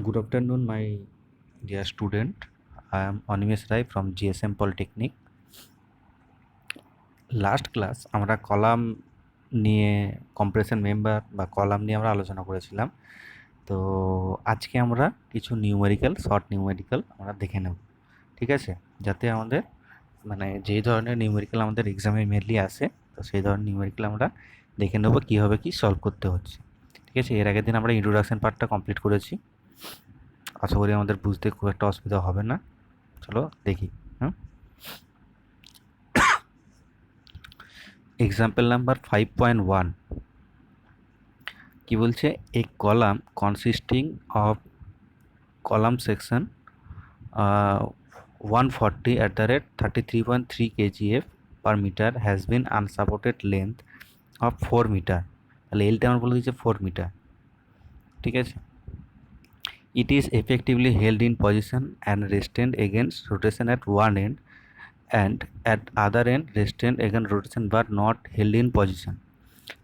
Good afternoon, my dear student. I am Animesh Rai from GSM Polytechnic. Last class আমরা column নিয়ে compression member বা column নিয়ে আমরা আলোচনা করেছিলাম। তো আজকে আমরা কিছু নিউমেরিক্যাল শর্ট নিউমেরিক্যাল আমরা দেখে নেব, ঠিক আছে? যাতে আমাদের মানে যেই ধরনের নিউমেরিক্যাল আমাদের এক্সামে মেনলি আসে, তো সেই ধরনের নিউমেরিক্যাল আমরা দেখে নেব কীভাবে কী সলভ করতে হচ্ছে, ঠিক আছে? এর আগের দিন আমরা ইন্ট্রোডাকশন পার্টটা কমপ্লিট করেছি। আশা করি আমাদের বুঝতে খুব একটা অসুবিধা হবে না। চলো দেখি। হ্যাঁ, এক্সাম্পল নাম্বার 5.1 কি বলছে? A column consisting of column section 140 at the rate 33.3 kgf per meter has been unsupported length of 4 meter। তাহলে এলটা আমার বলে দিচ্ছে 4 মিটার, ঠিক আছে? It is effectively held in position and restrained against rotation at one end and at other end restrained against rotation but not held in position.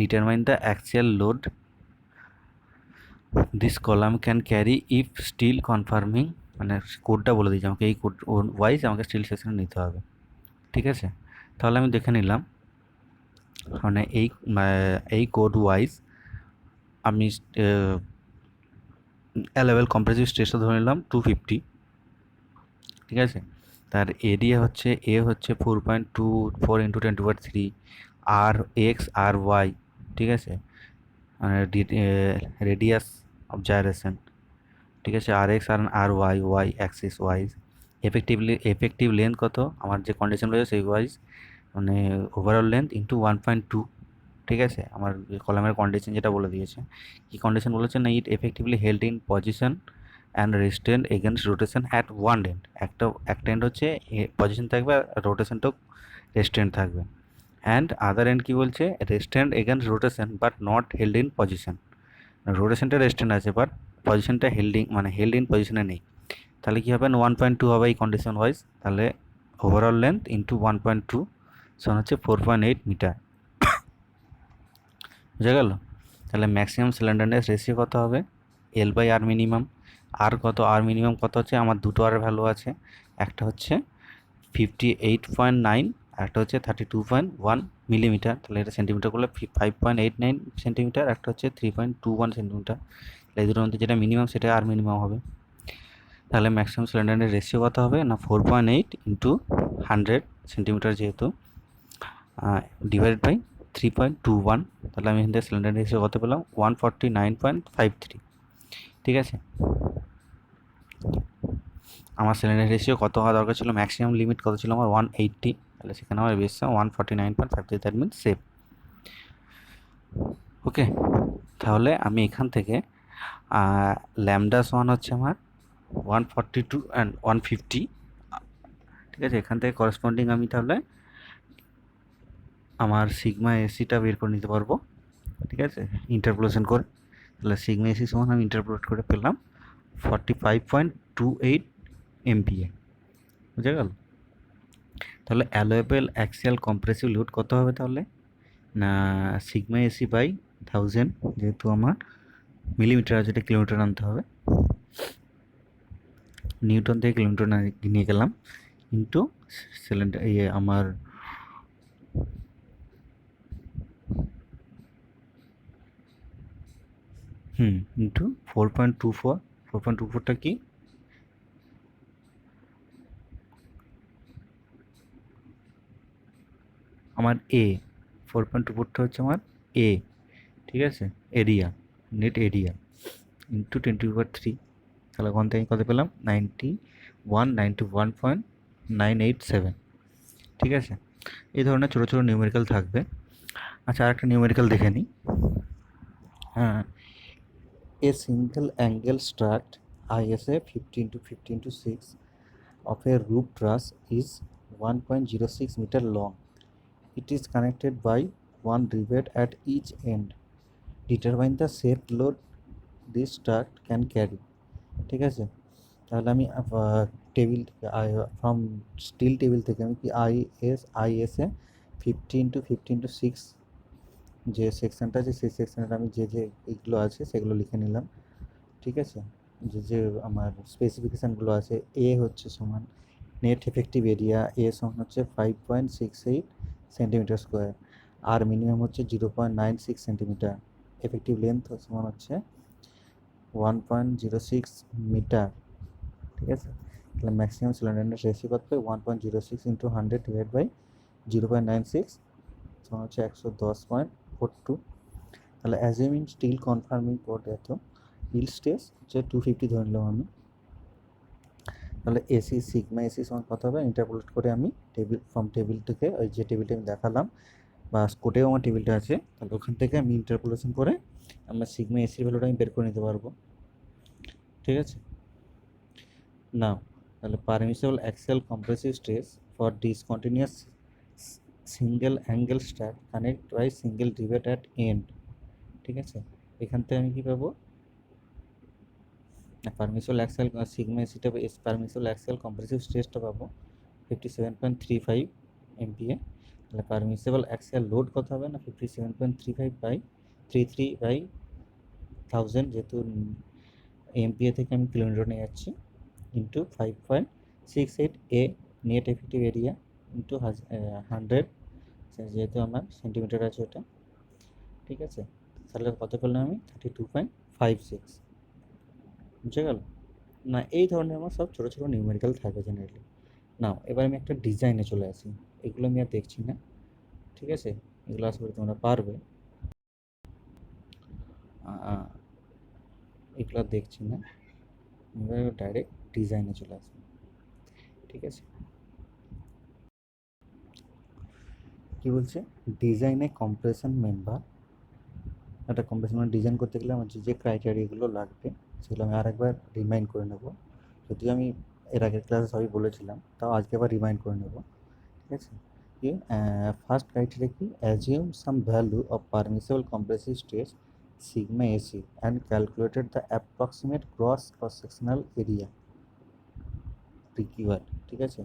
Determine the axial load this column can carry if steel conforming, মানে কোডটা বলে দিয়েছি আমাকে, এই code wise আমাকে still section নিতে হবে, ঠিক আছে? তাহলে আমি দেখে নিলাম, মানে এই কোড ওয়াইজ আমি অ্যালাবেল কম্প্রেসিভ স্ট্রেসও ধরে নিলাম 250, ঠিক আছে? তার এরিয়া হচ্ছে এ হচ্ছে 4.24 into 10⁻³ r x r y, ঠিক আছে? মানে রেডিয়াস অফ জাইরেশন, ঠিক আছে? আর এক্স আর r y y axis wise. Effective length কত আমার যে কন্ডিশন রয়েছে সেই ওয়াইজ, মানে ওভারঅল লেন্থ ইন্টু 1.2, ঠিক আছে? আমার কলামের কন্ডিশন যেটা বলে দিয়েছে, কি কন্ডিশন বলেছে না, it effectively held in position and restrained against rotation at one end. একটা এন্ড হচ্ছে পজিশন থাকবে আর রোটেশনটাও রেস্টেন্ড থাকবে। অ্যান্ড আদার এন্ড কি বলছে? Restrained against rotation but not held in position. রোটেশনটা রেস্টেন্ড আছে বাট পজিশনটা হেল্ড ইন পজিশনে নেই। তাহলে কী হবে? 1.2 হবে এই কন্ডিশন ওয়াইজ। তাহলে ওভারঅল লেন্থ ইন্টু 1.2 সমান হচ্ছে 4.8 মিটার। বুঝা গেল? তাহলে ম্যাক্সিমাম স্লেন্ডারনেস রেশিও কত হবে? L by R minimum. আর কত? আর মিনিমাম কত হচ্ছে? আমার দুটো আর ভ্যালু আছে, একটা হচ্ছে 58.9 আর একটা হচ্ছে 32.1 মিলিমিটার। তাহলে এটা সেন্টিমিটার করলে 5.89 সেন্টিমিটার, একটা হচ্ছে 3.21 সেন্টিমিটার। তাহলে এই দুটোর মধ্যে যেটা মিনিমাম সেটা আর মিনিমাম হবে। তাহলে ম্যাক্সিমাম স্লেন্ডারনেস রেশিও কত হবে না 4.8 ইন্টু 100 সেন্টিমিটার, যেহেতু ডিভাইডেড বাই 3.21। তাহলে আমি এখান থেকে স্লেন্ডার রেশিও কত পেলাম? 149.53, ঠিক আছে? আমার স্লেন্ডার রেশিও কত হওয়া দরকার ছিল? ম্যাক্সিমাম লিমিট কত ছিল আমার? 180। তাহলে সেখানে আমার বেশি 149.53, দ্যাট মিন সেভ। ওকে, তাহলে আমি এখান থেকে ল্যামডাস ওয়ান হচ্ছে আমার 142 অ্যান্ড 150, ঠিক আছে? এখান থেকে করেসপন্ডিং আমি তাহলে আমার সিগমা এসিটা বের করে নিতে পারবো, ঠিক আছে? ইন্টারপোলেশন করে। তাহলে সিগমা এসি সমান আমি ইন্টারপোলেট করে পেলাম 45.28 MPa। বুঝা গেল? তাহলে অ্যালোয়েবল অ্যাক্সিয়াল কম্প্রেসিভ লোড কত হবে তাহলে? না সিগমা এসি বাই 1000, যেহেতু আমার মিলিমিটার আছে এটা কিলোমিটার আনতে হবে, নিউটন থেকে কিলোমিটার নিয়ে গেলাম, ইন্টু সিলিন্ডার আমার ইন্টু 4.24। 4.24টা কি? আমার এ। 4.24টা হচ্ছে আমার এ, ঠিক আছে? Area, net area into 10⁻³। তাহলে ওখান থেকে কত পেলাম? 91.987, ঠিক আছে? এই ধরনের ছোটো ছোটো নিউমেরিক্যাল থাকবে। আচ্ছা, আর একটা নিউমেরিক্যাল দেখে নিই। হ্যাঁ, এ single angle Strat ISA 50x50x6 of a roof truss is 1.06 meter long. It is connected by one rivet at each end. Determine the shape load this struct can carry, ঠিক আছে? তাহলে আমি টেবিল ফ্রম স্টিল টেবিল থেকে আমি কি ISA 50x50x6 যে সেকশনটা আছে সেই সেকশনটা আমি যে এইগুলো আছে সেগুলো লিখে নিলাম, ঠিক আছে? যে আমার স্পেসিফিকেশানগুলো আছে, এ হচ্ছে সমান নেট এফেক্টিভ এরিয়া, এ সমান হচ্ছে 5.68 সেন্টিমিটার স্কোয়ার, আর মিনিমাম হচ্ছে 0.96 সেন্টিমিটার, এফেক্টিভ লেন্থ সমান হচ্ছে 1.06 মিটার। ঠিক আছে, তাহলে ম্যাক্সিমাম সিলিন্ডার রেশিও কত পাই, 1.06 ইন্টু 100 ডিভাইড বাই 0.96 সমান হচ্ছে 110.42। তাহলে অ্যাজিউমিং স্টিল কনফার্মিং কোড এত ইল স্টেজ হচ্ছে 250 ধরে নিলাম আমি। তাহলে এসি সিগমা এসি সমান কত হবে, ইন্টারপোলেট করে আমি টেবিল থেকে ওই যে টেবিলটা আমি দেখালাম বা কোডেও আমার টেবিলটা আছে, তাহলে ওখান থেকে আমি ইন্টারপোলেশন করে আমার সিগমা এসির ভ্যালুটা আমি বের করে নিতে পারবো। ঠিক আছে, নাও তাহলে permissible axial compressive stress for discontinuous single angle stack connect by single rivet at end. ঠিক আছে, এখান থেকে আমি কী পাবো, পারমিসিবল অ্যাক্সিয়াল সিগমা এসিটা পারমিসিবল অ্যাক্সিয়াল কম্প্রেসিভ স্ট্রেসটা পাবো 57.35 MPa। তাহলে পারমিসিবল অ্যাক্সিয়াল লোড কত হবে না, 57.35/1000, যেহেতু MPa থেকে আমি কিলোমিটার নিয়ে যাচ্ছি, into 5.68 A net effective area into 100, যেহেতু আমার সেন্টিমিটার আছে ওটা। ঠিক আছে, তাহলে কত করলাম আমি, 32.56। বুঝে গেল না? এই ধরনের আমার সব ছোটো ছোটো নিউমেরিক্যাল থাকে জেনারেলি। নাও এবার আমি একটা ডিজাইনে চলে আসি, এগুলো আমি আর দেখছি না। ঠিক আছে, এগুলো আশা করি তোমরা পারবে, এগুলো আর দেখছি না, এবার ডাইরেক্ট ডিজাইনে চলে আসি। ঠিক আছে, কি বলছে, ডিজাইনে কম্প্রেশন মেম্বার। একটা কম্প্রেশন ডিজাইন করতে গেলে আমার যে যে ক্রাইটেরিয়াগুলো লাগবে সেগুলো আমি আরেকবার রিমাইন্ড করে নেব, যদিও আমি এর আগের ক্লাসে সবই বলেছিলাম, তাও আজকে আবার রিমাইন্ড করে নেব। ঠিক আছে, কি ফার্স্ট ক্রাইটেরিয়া কি, assume some value of permissible compressive stress sigma AC and calculated the approximate cross sectional area required. ঠিক আছে,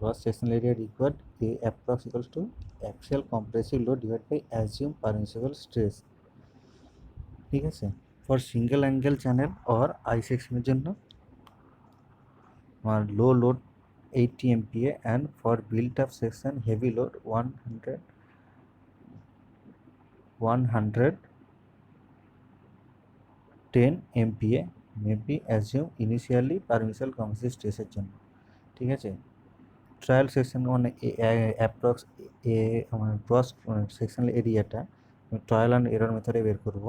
cross sectional area required A approx equals to axial compressive load divided by assumed permissible stress। ঠিক আছে, for single angle channel or I সেকশনের জন্য আমার লো load 80 MPa and for built up section heavy load 110 MPa may be assumed initially permissible compressive stress এর জন্য। ঠিক আছে, trial section মানে অ্যাপ্রক্স আমার ক্রস সেকশনাল এরিয়াটা আমি ট্রায়াল অ্যান্ড এরর মেথডে বের করব।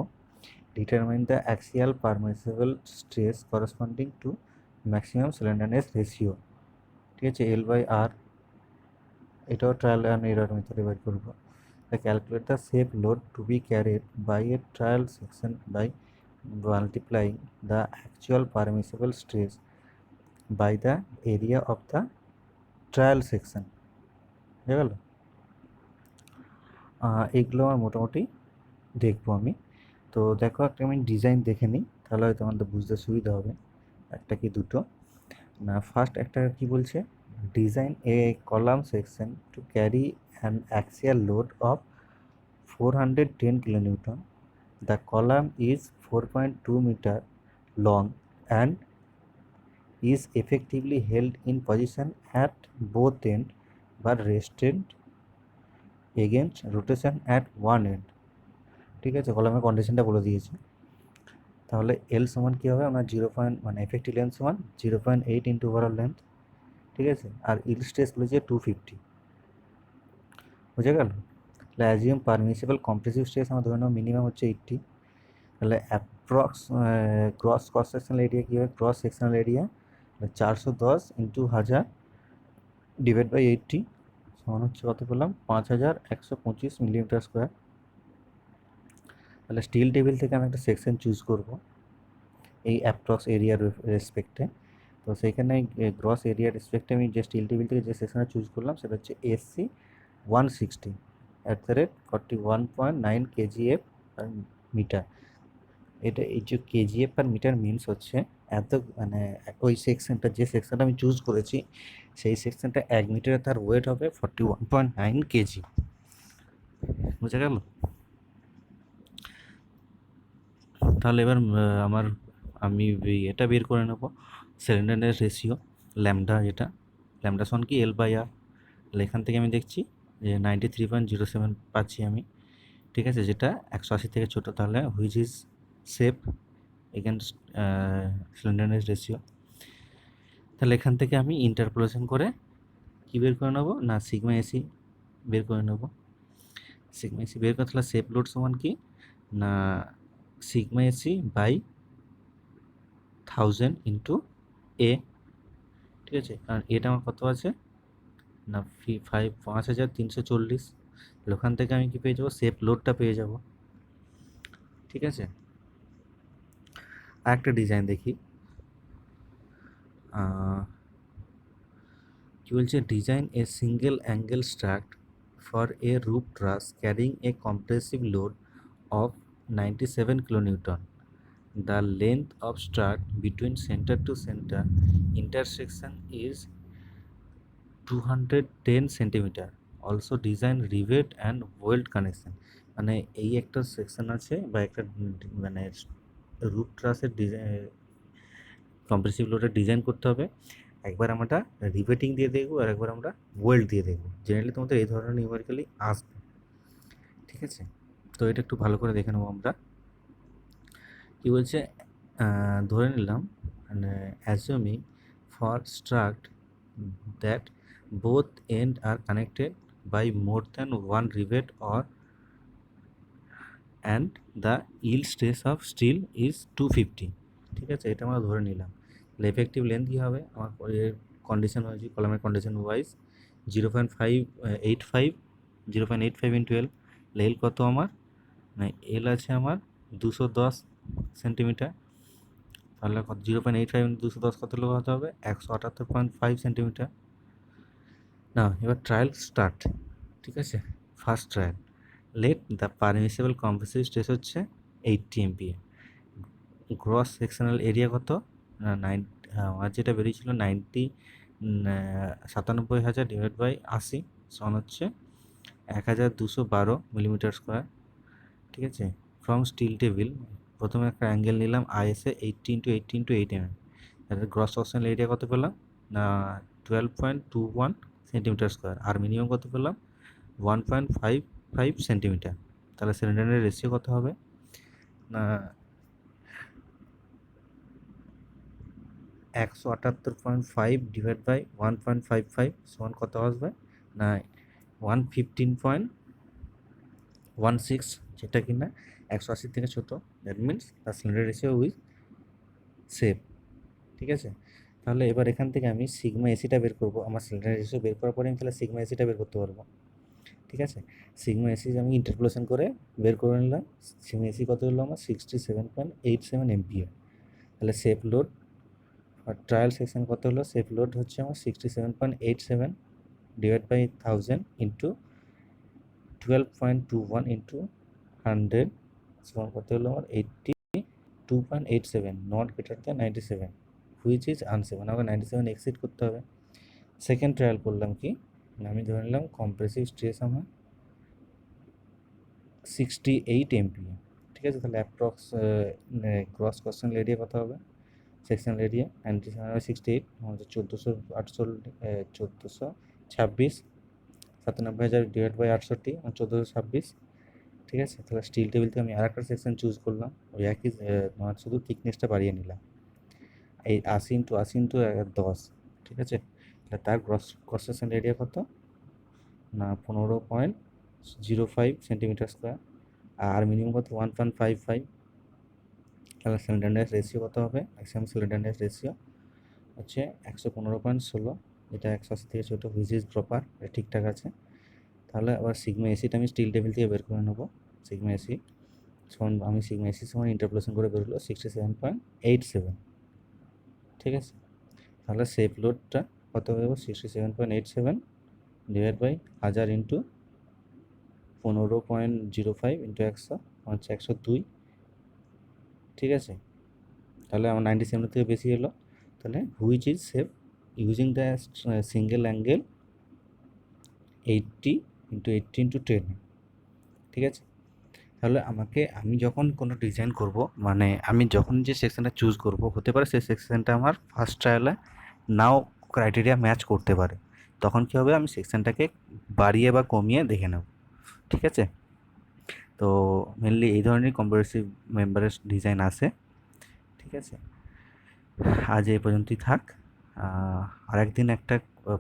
Determine the axial permissible stress corresponding to maximum slenderness ratio. ঠিক আছে, L/R, এটাও ট্রায়াল অ্যান্ড এরর মেথডে বের করব। Calculate the safe load to be carried by a trial section by multiplying the actual permissible stress by the area of the trial section. বুঝে গেল? এগুলো আমার মোটামুটি দেখবো আমি। তো দেখো একটা আমি ডিজাইন দেখে নিই, তাহলে হয়তো আমাদের বুঝতে সুবিধা হবে। একটা কি দুটো না, ফার্স্ট একটা কি বলছে, design A column section to carry an axial load of 410 kilonewton. The column is 4.2 meter long and is effectively held in position at both ends but rested against rotation at one end। ঠিক আছে, কলামের কন্ডিশনটা বলে দিয়েছে। তাহলে এল সমান কী হবে, আমরা 0. এফেক্টিভ লেন্থ সমান 0.8 ইন্টু ওভারঅল লেন্থ। ঠিক আছে, আর ইল স্ট্রেস বলেছে 250। বুঝে গেল? তাহলে অ্যাজিউম পারমিসিবল কম্প্রেসিভ স্ট্রেস আমরা ধরে নেব মিনিমাম হচ্ছে 80। তাহলে অ্যাপ্রক্স ক্রস সেকশনাল এরিয়া কী হবে, cross sectional area 410 into 1000 divide by 80 সমান হচ্ছে কত পেলাম, 5125 মিলিমিটার স্কোয়ার। তাহলে স্টিল টেবিল থেকে আমি একটা সেকশন চুজ করব এই অ্যাপ্রক্স এরিয়ার রেসপেক্টে। তো সেইখানে গ্রস এরিয়ার রেসপেক্টে আমি যে স্টিল টেবিল থেকে যে সেকশনটা চুজ করলাম সেটা হচ্ছে SC 160 @41.9 kgf পার মিটার। এটা এই যে কেজিএফ পার মিটার মিনস হচ্ছে এত, মানে ওই সেকশনটা যে সেকশনটা আমি চুজ করেছি সেই সেকশনটা 1 মিটারে তার ওয়েট হবে 41.9 kg। বুঝা গেল? তাহলে এবার আমার আমি এটা বের করে নেব, সিলিন্ডারের রেশিও ল্যামডা, যেটা ল্যামডা সমান কি L/R। এখান থেকে আমি দেখছি যে 93.07 পাচ্ছি আমি, ঠিক আছে, যেটা 180 থেকে ছোটো। তাহলে হুইচ ইজ সেফ এগেনস্ট সিলিন্ডারের রেশিও। তাহলে এখান থেকে আমি ইন্টারপোলেশন করে কী বের করে নেবো না সিগমা এসি বের করে নেব। সিগমা এসি বের করে তাহলে সেফ লোড সমান কি না সিগমা এসি বাই 1000 ইন্টু এ, ঠিক আছে। কারণ এটা আমার কত আছে না 5340। ওখান থেকে আমি কি পেয়ে যাবো, সেফ লোডটা পেয়ে যাব, ঠিক আছে। আর একটা ডিজাইন দেখি, কি বলছে, design a single angle strut for a roof truss carrying a compressive load of 97 kilonewton. The length of struct between center to center intersection is 210 centimeter. Also design rivet and weld connection. মানে এই একটা section আছে বা একটা মানে roof ট্রাসের design compressive লোডের design করতে হবে। একবার আমরা রিভেটিং দিয়ে দেখবো আর একবার আমরা ওয়েল্ড দিয়ে দেখবো। জেনারেলি তোমাদের এই ধরনের নিউমেরিক্যালি আসবে, ঠিক আছে। তো এটা একটু ভালো করে দেখে নেবো আমরা। কি বলছে, ধরে নিলাম মানে assuming for strut that both end are connected by more than one rivet or and the yield stress of steel is 250, ঠিক আছে। এটা আমরা ধরে নিলাম। তাহলে এফেক্টিভ লেন্থ কী হবে আমার কন্ডিশন হয়েছে কলামের কন্ডিশন ওয়াইজ 0.585 0.85 ইন্টু এল। এল কত আমার না এল আছে আমার 210 সেন্টিমিটার। তাহলে 0.85 ইন্টু 210 কত লোক হতে হবে 178.5 সেন্টিমিটার। না এবার ট্রায়াল স্টার্ট, ঠিক আছে। First trial, let the permissible compressive stress হচ্ছে 80 MPa। গ্রস সেকশনাল এরিয়া কত না আমার যেটা বেরিয়েছিল 97,000 ডিভাইড বাই 80 সমান হচ্ছে 1212 মিলিমিটার স্কোয়ার, ঠিক আছে। ফ্রম স্টিল টেবিল প্রথমে একটা অ্যাঙ্গেল নিলাম আইএসএ 80 × 80 × 8 mm। তাহলে গ্রস সেকশনাল এরিয়া কত পেলাম না 12.21 সেন্টিমিটার স্কোয়ার। আর মিনিমাম কত পেলাম 1.55 সেন্টিমিটার। তাহলে সিলিন্ডারের রেশিও কত হবে না 178.5 ডিভাইড বাই 1.55 সমান কত আসবে না 115.16, যেটা কিনা 180 থেকে ছোটো। That means the cylinder ratio with safe, ঠিক আছে। তাহলে এবার এখান থেকে আমি সিগমা এসিটা বের করবো। আমার সিলিন্ডার রেশিও বের করার পরে আমি তাহলে সিগমা এসিটা বের করতে পারবো, ঠিক আছে। সিগমা এসি আমি ইন্টারপোলেশন করে বের করে নিলাম। সিগমা এসি কত হলো আমার 67.87 MPa। তাহলে সেফ লোড আর ট্রায়াল সেকশন কত হলো, সেফ লোড হচ্ছে আমার 67.87 ডিভাইড বাই 1000 ইন্টু 12.21 ইন্টু 100 সমান কত হলো আমার 82.87, not greater than 97, which is unsafe. আমাকে 97 এক্সিড করতে হবে। সেকেন্ড ট্রায়াল করলাম কি আমি ধরে নিলাম কম্প্রেসিভ স্ট্রেস আমার 68 MPa, ঠিক আছে। তাহলে অ্যাপ্রক্স গ্রস সেকশনাল এরিয়া কত হবে, সেকশনাল এরিয়া 68 আমাদের 1426 97,000 ডিভাইড বাই 68 1426, ঠিক আছে। তাহলে স্টিল টেবিল থেকে আমি আর একটা সেকশন চুজ করলাম, ওই একই শুধু থিকনেসটা বাড়িয়ে নিলাম এই 80 × 80 × 10, ঠিক আছে। তাহলে তার ক্রস সেকশনাল এরিয়া কত না 15.05 সেন্টিমিটার স্কোয়ার। আর মিনিমাম কত 1.55। তাহলে সিলিন্ডার রেশিও কত হবে, ম্যাক্সিমাম সিলিন্ডার রেশিও হচ্ছে 115.16, এটা 180 থেকে ছোটো, হুইচ ইজ প্রপার, ঠিকঠাক আছে। তাহলে আবার সিগমা এসিটা আমি স্টিল টেবিল থেকে বের করে নেবো। সিগমা এসি সমান আমি সিগমা এসি সমান ইন্টারপোলেশন করে বের হলো 67.87, ঠিক আছে। তাহলে সেফ লোডটা কত হয়ে যাবো 67.87 ডিভাইড বাই 1000 ইন্টু 15.05 ইন্টু 100 হচ্ছে 102, ঠিক আছে। তাহলে আমার 97 থেকে বেশি এলো। তাহলে which is safe using the single angle 80 × 80 × 10, ঠিক আছে। তাহলে আমি যখন কোনো ডিজাইন করব, মানে আমি যখন যে সেকশনটা চুজ করব, হতে পারে সেই সেকশনটা আমার ফার্স্ট ট্রায়ালে নাও ক্রাইটেরিয়া ম্যাচ করতে পারে। তখন কী হবে, আমি সেকশনটাকে বাড়িয়ে বা কমিয়ে দেখে নেব। ঠিক আছে? তো মেনলি এই ধরনের কম্পারেটিভ মেম্বারের ডিজাইন আসে। ঠিক আছে, আজ এই পর্যন্তই থাক। আরেকদিন একটা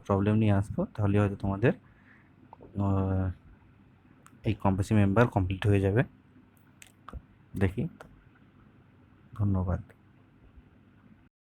প্রবলেম নিয়ে আসবো, তাহলে হয়তো তোমাদের এই কম্পারেটিভ মেম্বার কমপ্লিট হয়ে যাবে। দেখি। ধন্যবাদ।